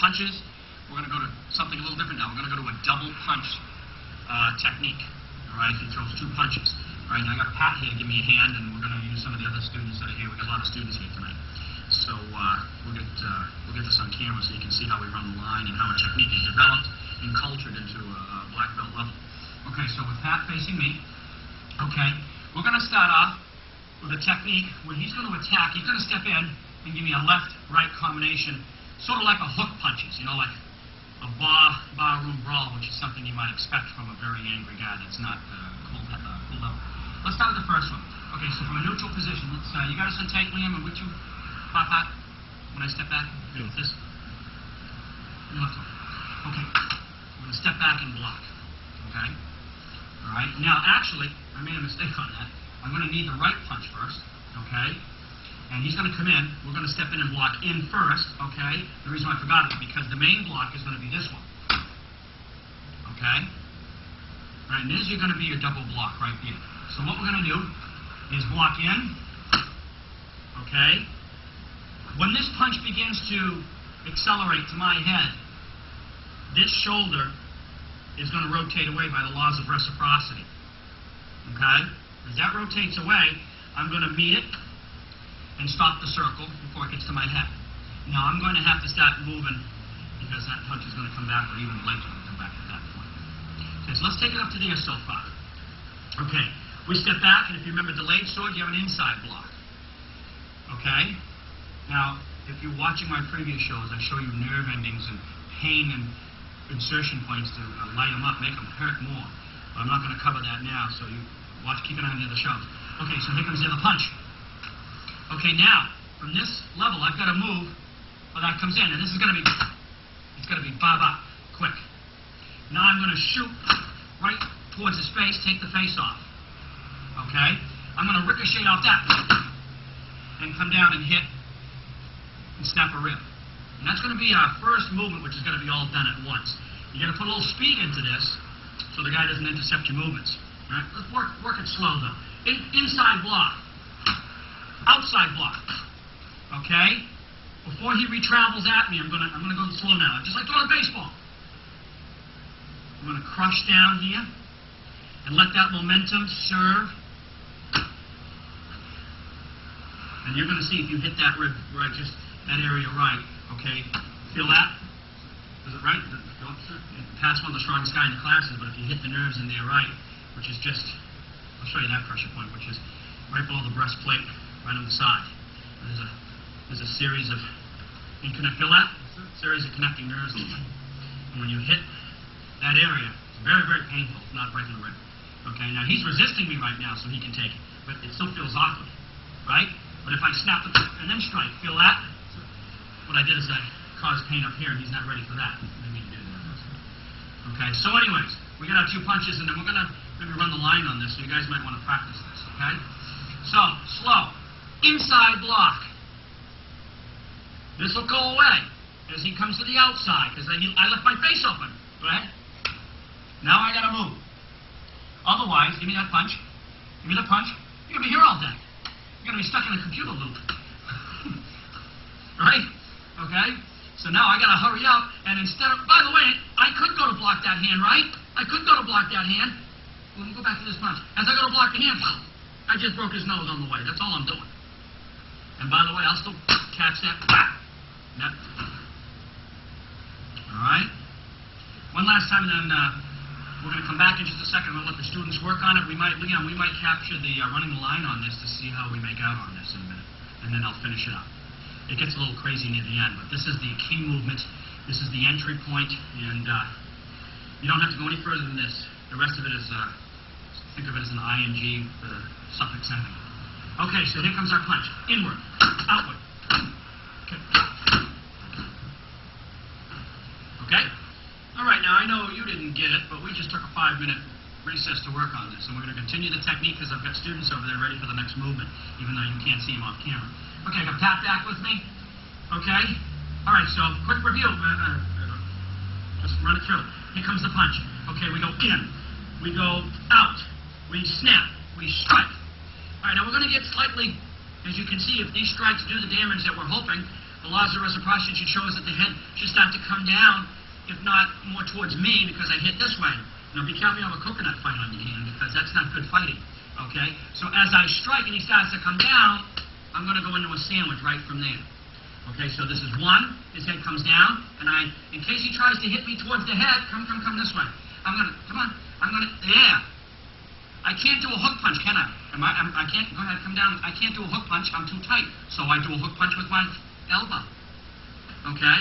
punches. We're going to go to something a little different now. We're going to go to a double punch technique. All right, he throws 2 punches. All right, now I got Pat here. Give me a hand, and we're going to use some of the other students that are here. We've got a lot of students here tonight. So we'll get this on camera so you can see how we run the line and how a technique is developed and cultured into a black belt level. Okay, so with Pat facing me, okay, we're going to start off with a technique where he's going to attack. He's going to step in and give me a left-right combination, sort of like a hook punches, you know, like a barroom brawl, which is something you might expect from a very angry guy that's not cool level. Let's start with the first one. Okay, so from a neutral position, let's, you got us on tight, Liam, and would you pop out when I step back? Yeah. This? Your left one. Okay. I'm going to step back and block. Okay? All right. Now, actually, I made a mistake on that. I'm going to need the right punch first. Okay? And he's going to come in. We're going to step in and block in first. Okay? The reason I forgot it is because the main block is going to be this one. Okay? All right, and this is going to be your double block right here. So what we're going to do is block in. Okay? When this punch begins to accelerate to my head, this shoulder is going to rotate away by the laws of reciprocity. Okay? As that rotates away, I'm going to meet it and stop the circle before it gets to my head. Now I'm going to have to start moving because that punch is going to come back, or even the leg's going to come back at that point. Okay, so let's take it up to there so far. Okay, we step back, and if you remember delayed sword, you have an inside block. Okay? Now, if you're watching my previous shows, I show you nerve endings and pain and insertion points to light them up, make them hurt more. But I'm not going to cover that now, so you keep an eye on the other shows. Okay, so here comes the other punch. Okay, now, from this level, I've got to move where that comes in, and this is going to be, it's going to be ba-ba, quick. Now I'm going to shoot right towards his face, take the face off. Okay? I'm going to ricochet off that and come down and hit and snap a rib. And that's going to be our first movement, which is going to be all done at once. You got to put a little speed into this so the guy doesn't intercept your movements. All right? Let's work it slow, though. Inside block. Outside block. Okay? Before he retravels at me, I'm gonna go slow now. Just like throwing a baseball. I'm gonna crush down here and let that momentum serve. And you're gonna see if you hit that rib right, just that area right. Okay? Feel that? Is it right? Pat's one of the strongest guy in the classes, but if you hit the nerves in there right, which is just, I'll show you that pressure point, which is right below the breastplate, right on the side. There's a series of, you can feel that? Series of connecting nerves. And when you hit that area, it's very, very painful. It's not breaking the rib. Okay, now he's resisting me right now so he can take it. But it still feels awkward. Right? But if I snap it and then strike, feel that? What I did is I caused pain up here and he's not ready for that. Okay, so anyways, we got our 2 punches and then we're going to maybe run the line on this, so you guys might want to practice this, okay? So, slow. Inside block. This will go away as he comes to the outside, because I left my face open, right? Now I got to move. Otherwise, give me that punch. Give me the punch. You're going to be here all day. You're going to be stuck in a computer loop. Right? Okay? So now I got to hurry up, and instead of, by the way, I could go to block that hand, right? I could go to block that hand. Let me go back to this punch. As I go to block the hand, I just broke his nose on the way. That's all I'm doing. And by the way, I'll still catch that. Yep. All right? One last time, and then we're going to come back in just a second. We'll let the students work on it. We might capture the running the line on this to see how we make out on this in a minute. And then I'll finish it up. It gets a little crazy near the end, but this is the key movement. This is the entry point, and you don't have to go any further than this. The rest of it is, think of it as an ing with a suffix ending. Okay, so here comes our punch. Inward, outward. Okay. Okay? All right, now I know you didn't get it, but we just took a 5-minute recess to work on this, and we're going to continue the technique because I've got students over there ready for the next movement, even though you can't see them off camera. Okay, I got Pat back with me. Okay? All right, so quick review. Just run it through. Here comes the punch. Okay, we go in. We go out. We snap. We strike. All right, now we're going to get slightly, as you can see, if these strikes do the damage that we're hoping, the laws of reciprocity should show us that the head should start to come down, if not more towards me, because I hit this way. Now be careful you have a coconut fight on your hand, because that's not good fighting. Okay? So as I strike and he starts to come down, I'm going to go into a sandwich right from there. Okay, so this is one, his head comes down, and in case he tries to hit me towards the head, come this way. I'm going to, yeah. I can't do a hook punch, can I? I can't, go ahead, come down. I can't do a hook punch, I'm too tight. So I do a hook punch with my elbow. Okay?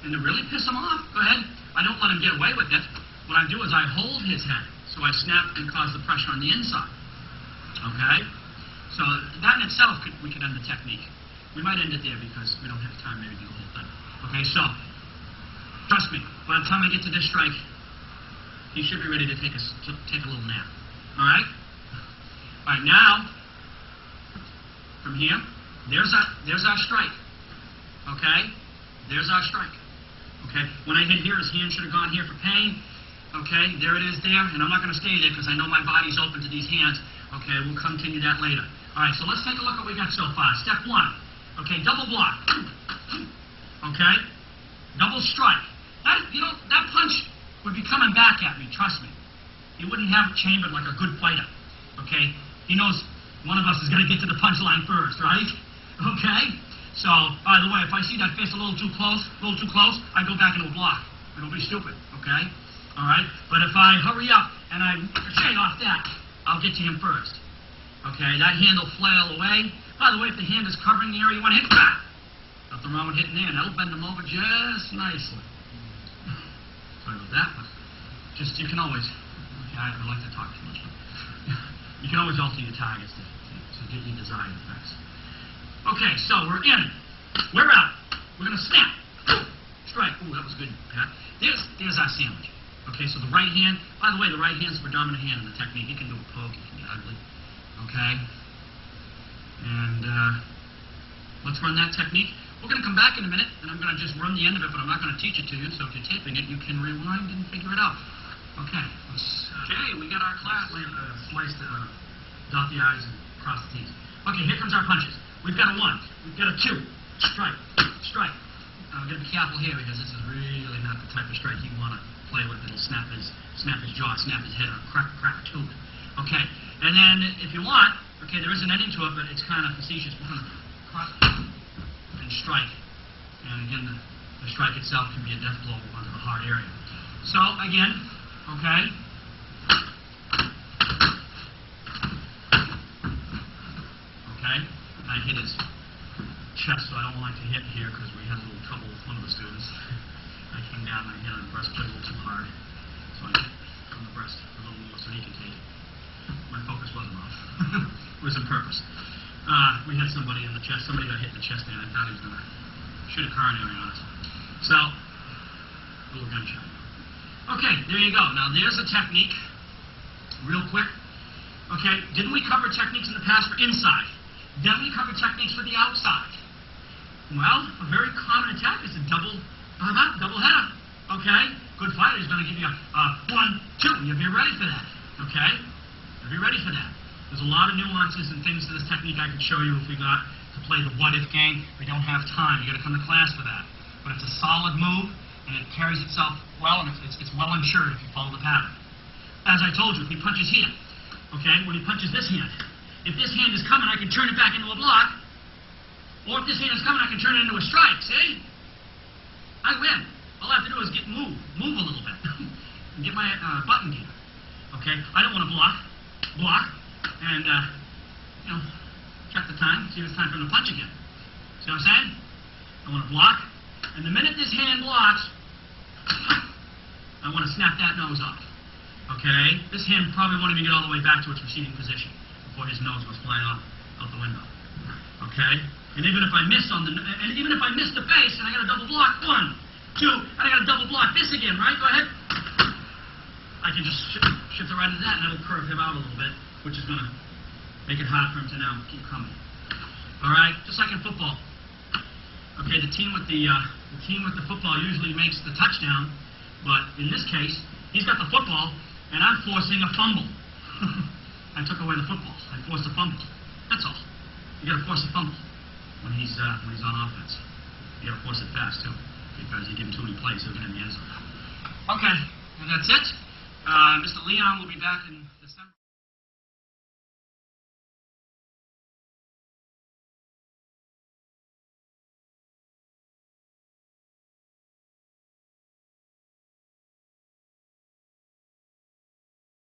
And to really piss him off, go ahead, I don't let him get away with it. What I do is I hold his head, so I snap and cause the pressure on the inside. Okay? So that in itself, we could end the technique. We might end it there because we don't have time maybe to do the whole thing. Okay, so, trust me, by the time I get to this strike, he should be ready to take a little nap. Alright? Alright, now, from here, there's our strike. Okay? There's our strike. Okay? When I hit here, his hand should have gone here for pain. Okay? There it is there, and I'm not going to stay there because I know my body's open to these hands. Okay? We'll continue that later. Alright, so let's take a look at what we got so far. Step one. Okay, double block. Okay? Double strike. That punch would be coming back at me, trust me. He wouldn't have it chambered like a good fighter. Okay? He knows one of us is going to get to the punchline first, right? Okay? So, by the way, if I see that fist a little too close, I go back into a block. Don't be stupid, okay? Alright? But if I hurry up and I ricochet off that, I'll get to him first. Okay? That hand will flail away. By the way, if the hand is covering the area you want to hit, nothing wrong with hitting there, and that'll bend them over just nicely. Sorry about that, but just, you can always, okay, I don't like to talk too much, but you can always alter your targets to get your desired effects. Okay, so we're in. We're out. We're going to snap. Strike. Ooh, that was good, Pat. There's our sandwich. Okay, so the right hand, by the way, the right hand's the predominant hand in the technique. You can do a poke, you can get ugly. Okay? And let's run that technique. We're going to come back in a minute, and I'm going to just run the end of it, but I'm not going to teach it to you, so if you're taping it, you can rewind and figure it out. Okay. Okay, we got our class. Slice dot the I's and cross the T's. Okay, here comes our punches. We've got a 1. We've got a 2. Strike. Strike. I'm going to be careful here, because this is really not the type of strike you want to play with. It'll snap his jaw, snap his head, or crack a tooth. Okay, and then if you want, okay, there is an ending to it, but it's kind of facetious. We're going to cross and strike. And again, the strike itself can be a death blow onto the hard area. So, again, okay. Okay, and I hit his chest, so I don't like to hit here because we had a little trouble with one of the students. I came down and I hit on the breastplate a little too hard. So I hit on the breast a little more so he could take it. My focus wasn't off. It was on purpose. We had somebody in the chest. Somebody got hit in the chest, and I thought he was going to shoot a coronary on us. So, a little gunshot. Okay, there you go. Now, there's a technique. Real quick. Okay, didn't we cover techniques in the past for inside? Then we covered techniques for the outside. Well, a very common attack is a double header. Okay? Good fighter is going to give you a 1, 2. You'll be ready for that. Okay? Be ready for that. There's a lot of nuances and things to this technique I could show you if we got to play the what-if game. We don't have time. You got to come to class for that. But it's a solid move, and it carries itself well, and it's well insured if you follow the pattern. As I told you, if he punches here, okay, when he punches this hand, if this hand is coming, I can turn it back into a block. Or if this hand is coming, I can turn it into a strike. See? I win. All I have to do is move a little bit, and get my button gear. Okay? I don't want to block, and, check the time, see if it's time for him to punch again. See what I'm saying? I want to block, and the minute this hand blocks, I want to snap that nose off. Okay? This hand probably won't even get all the way back to its receiving position before his nose goes flying out the window. Okay? And even if I miss the face, and I got a double block, 1, 2, and I got to double block this again, right? Go ahead. I can just shift it right into that, and that'll curve him out a little bit, which is going to make it hard for him to now keep coming. All right, just like in football. Okay, the team with the football usually makes the touchdown, but in this case, he's got the football, and I'm forcing a fumble. I took away the football. I forced a fumble. That's all. You got to force a fumble when he's on offense. You gotta force it fast, too, because you give him too many plays, he'll get in the end zone. Okay, and that's it. Mr. Leon will be back in December.